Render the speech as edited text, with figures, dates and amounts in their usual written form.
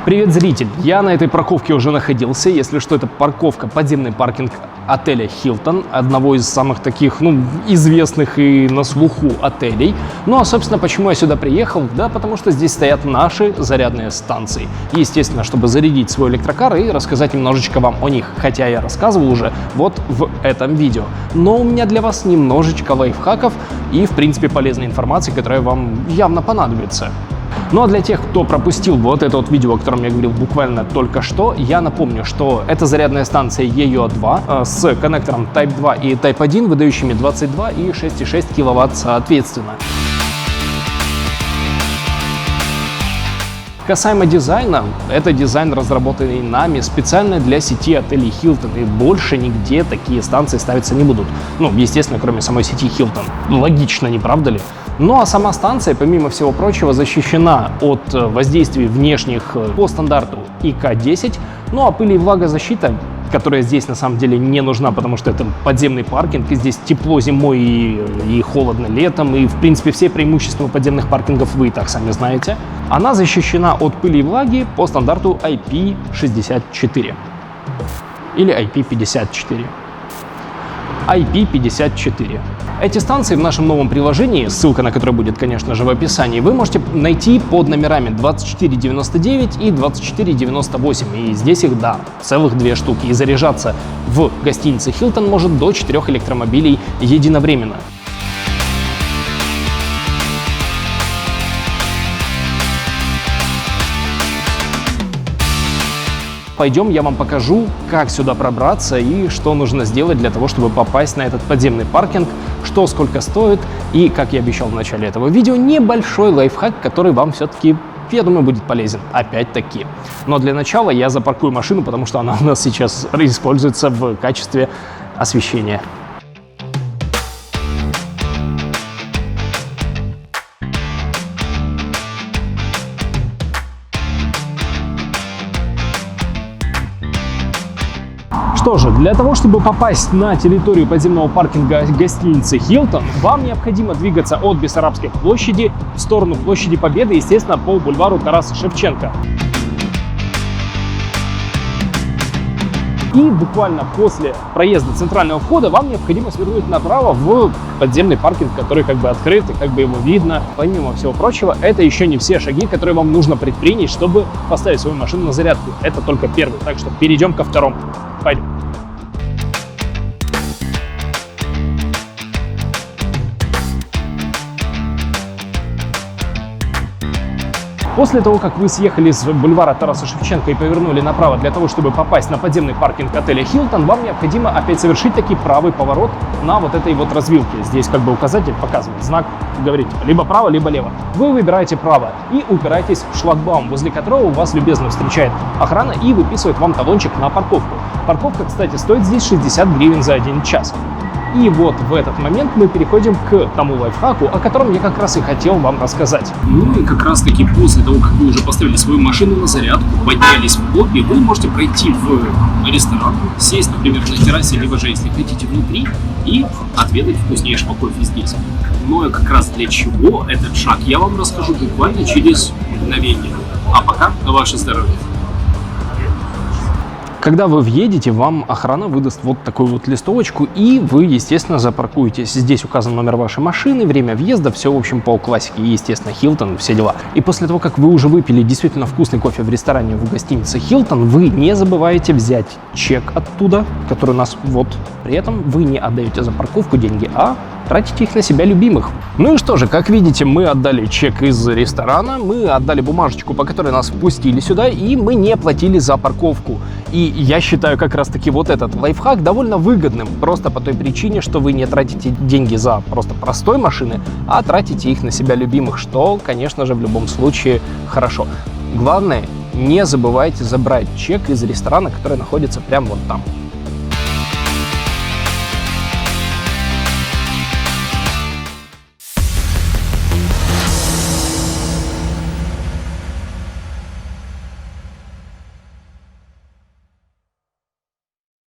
Привет, зритель! Я на этой парковке уже находился. Если что, это парковка, подземный паркинг отеля Hilton, одного из самых таких, известных и на слуху отелей. Ну а, собственно, почему я сюда приехал? Да, потому что здесь стоят наши зарядные станции. И, естественно, чтобы зарядить свой электрокар и рассказать немножечко вам о них, хотя я рассказывал уже вот в этом видео. Но у меня для вас немножечко лайфхаков и, в принципе, полезной информации, которая вам явно понадобится. Ну а для тех, кто пропустил вот это вот видео, о котором я говорил буквально только что, я напомню, что это зарядная станция EO2 с коннектором Type 2 и Type 1, выдающими 22 и 6,6 кВт соответственно. Касаемо дизайна, это дизайн, разработанный нами специально для сети отелей Hilton, и больше нигде такие станции ставиться не будут. Естественно, кроме самой сети Hilton. Логично, не правда ли? Ну а сама станция, помимо всего прочего, защищена от воздействий внешних по стандарту ИК-10, ну а пыль и влагозащита, которая здесь на самом деле не нужна, потому что это подземный паркинг, и здесь тепло зимой и холодно летом, и в принципе все преимущества подземных паркингов вы и так сами знаете. Она защищена от пыли и влаги по стандарту IP64 или IP54. IP54. Эти станции в нашем новом приложении, ссылка на которое будет, конечно же, в описании, вы можете найти под номерами 2499 и 2498. И здесь их, да, целых 2 штуки. И заряжаться в гостинице Hilton может до 4 электромобилей единовременно. Пойдем, я вам покажу, как сюда пробраться и что нужно сделать для того, чтобы попасть на этот подземный паркинг, что сколько стоит и, как я обещал в начале этого видео, небольшой лайфхак, который вам все-таки, я думаю, будет полезен, опять-таки. Но для начала я запаркую машину, потому что она у нас сейчас используется в качестве освещения. Что же, для того, чтобы попасть на территорию подземного паркинга гостиницы Hilton, вам необходимо двигаться от Бессарабской площади в сторону Площади Победы, естественно, по бульвару Тараса Шевченко. И буквально после проезда центрального входа вам необходимо свернуть направо в подземный паркинг, который открыт и его видно. Помимо всего прочего, это еще не все шаги, которые вам нужно предпринять, чтобы поставить свою машину на зарядку. Это только первый, так что перейдем ко второму. Пойдем. После того, как вы съехали с бульвара Тараса Шевченко и повернули направо для того, чтобы попасть на подземный паркинг отеля Hilton, вам необходимо опять совершить таки правый поворот на вот этой вот развилке. Здесь указатель показывает, знак говорит либо право, либо лево. Вы выбираете право и упираетесь в шлагбаум, возле которого вас любезно встречает охрана и выписывает вам талончик на парковку. Парковка, кстати, стоит здесь 60 гривен за 1 час. И вот в этот момент мы переходим к тому лайфхаку, о котором я как раз и хотел вам рассказать. Ну и как раз таки после того, как вы уже поставили свою машину на зарядку, поднялись в лобби, вы можете пройти в ресторан, сесть, например, на террасе, либо же, если хотите, внутри и отведать вкуснейшего кофе здесь. Но как раз для чего этот шаг, я вам расскажу буквально через мгновение. А пока на ваше здоровье. Когда вы въедете, вам охрана выдаст вот такую вот листовочку, и вы, естественно, запаркуетесь. Здесь указан номер вашей машины, время въезда, все, в общем, по классике, и, естественно, Hilton, все дела. И после того, как вы уже выпили действительно вкусный кофе в ресторане в гостинице Hilton, вы не забываете взять чек оттуда, который у нас вот. При этом вы не отдаете за парковку деньги, а тратите их на себя любимых. Ну и что же, как видите, мы отдали чек из ресторана, мы отдали бумажечку, по которой нас впустили сюда, и мы не платили за парковку. И я считаю как раз-таки вот этот лайфхак довольно выгодным, просто по той причине, что вы не тратите деньги за просто простой машины, а тратите их на себя любимых, что, конечно же, в любом случае хорошо. Главное, не забывайте забрать чек из ресторана, который находится прямо вот там.